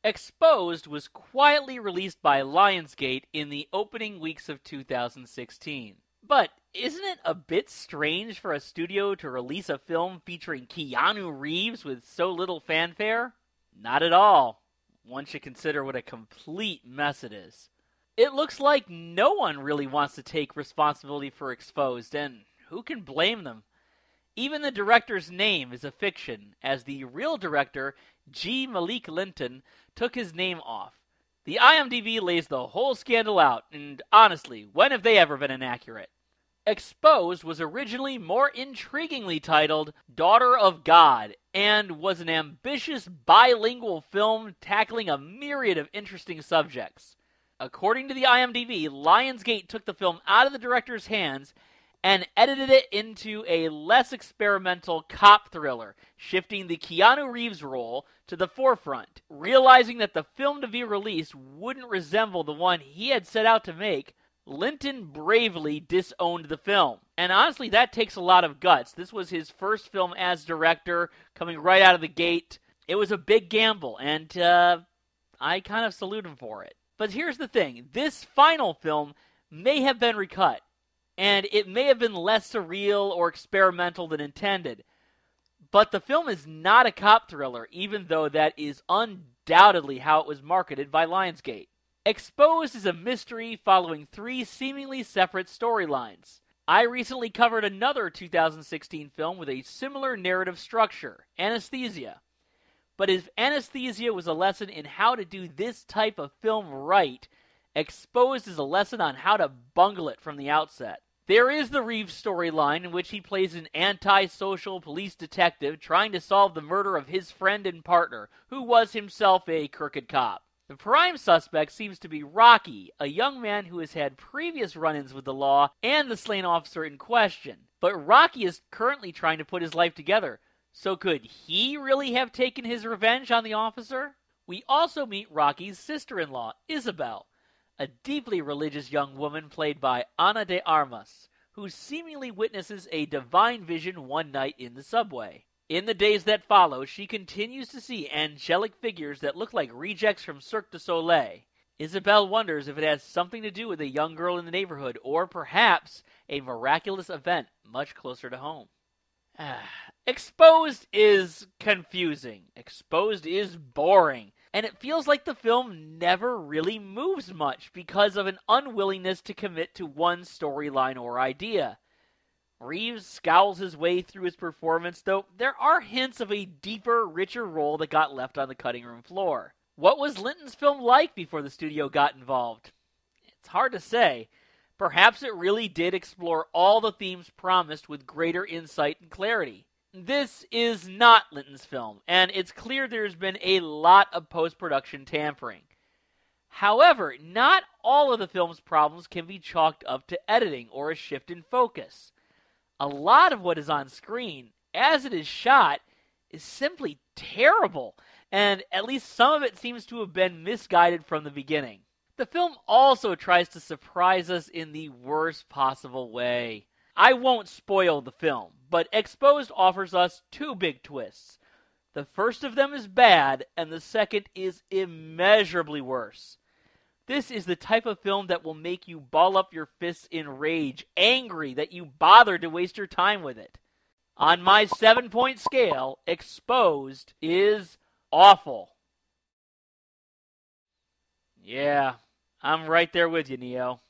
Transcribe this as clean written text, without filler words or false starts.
Exposed was quietly released by Lionsgate in the opening weeks of 2016. But isn't it a bit strange for a studio to release a film featuring Keanu Reeves with so little fanfare? Not at all. One should consider what a complete mess it is. It looks like no one really wants to take responsibility for Exposed, and who can blame them? Even the director's name is a fiction, as the real director, G. Malik Linton, took his name off. The IMDb lays the whole scandal out, and honestly, when have they ever been inaccurate? Exposed was originally more intriguingly titled Daughter of God, and was an ambitious bilingual film tackling a myriad of interesting subjects. According to the IMDb, Lionsgate took the film out of the director's hands and edited it into a less experimental cop thriller, shifting the Keanu Reeves role to the forefront. Realizing that the film to be released wouldn't resemble the one he had set out to make, Linton bravely disowned the film. And honestly, that takes a lot of guts. This was his first film as director, coming right out of the gate. It was a big gamble, and I kind of salute him for it. But here's the thing. This final film may have been recut, and it may have been less surreal or experimental than intended. But the film is not a cop thriller, even though that is undoubtedly how it was marketed by Lionsgate. Exposed is a mystery following three seemingly separate storylines. I recently covered another 2016 film with a similar narrative structure, Anesthesia. But if Anesthesia was a lesson in how to do this type of film right, Exposed is a lesson on how to bungle it from the outset. There is the Reeves storyline, in which he plays an anti-social police detective trying to solve the murder of his friend and partner, who was himself a crooked cop. The prime suspect seems to be Rocky, a young man who has had previous run-ins with the law and the slain officer in question. But Rocky is currently trying to put his life together, so could he really have taken his revenge on the officer? We also meet Rocky's sister-in-law, Isabel, a deeply religious young woman played by Ana de Armas, who seemingly witnesses a divine vision one night in the subway. In the days that follow, she continues to see angelic figures that look like rejects from Cirque du Soleil. Isabel wonders if it has something to do with a young girl in the neighborhood, or perhaps a miraculous event much closer to home. Exposed is confusing. Exposed is boring. And it feels like the film never really moves much because of an unwillingness to commit to one storyline or idea. Reeves scowls his way through his performance, though there are hints of a deeper, richer role that got left on the cutting room floor. What was Linton's film like before the studio got involved? It's hard to say. Perhaps it really did explore all the themes promised with greater insight and clarity. This is not Linton's film, and it's clear there's been a lot of post-production tampering. However, not all of the film's problems can be chalked up to editing or a shift in focus. A lot of what is on screen, as it is shot, is simply terrible, and at least some of it seems to have been misguided from the beginning. The film also tries to surprise us in the worst possible way. I won't spoil the film, but Exposed offers us two big twists. The first of them is bad, and the second is immeasurably worse. This is the type of film that will make you ball up your fists in rage, angry that you bothered to waste your time with it. On my 7-point scale, Exposed is awful. Yeah, I'm right there with you, Neo.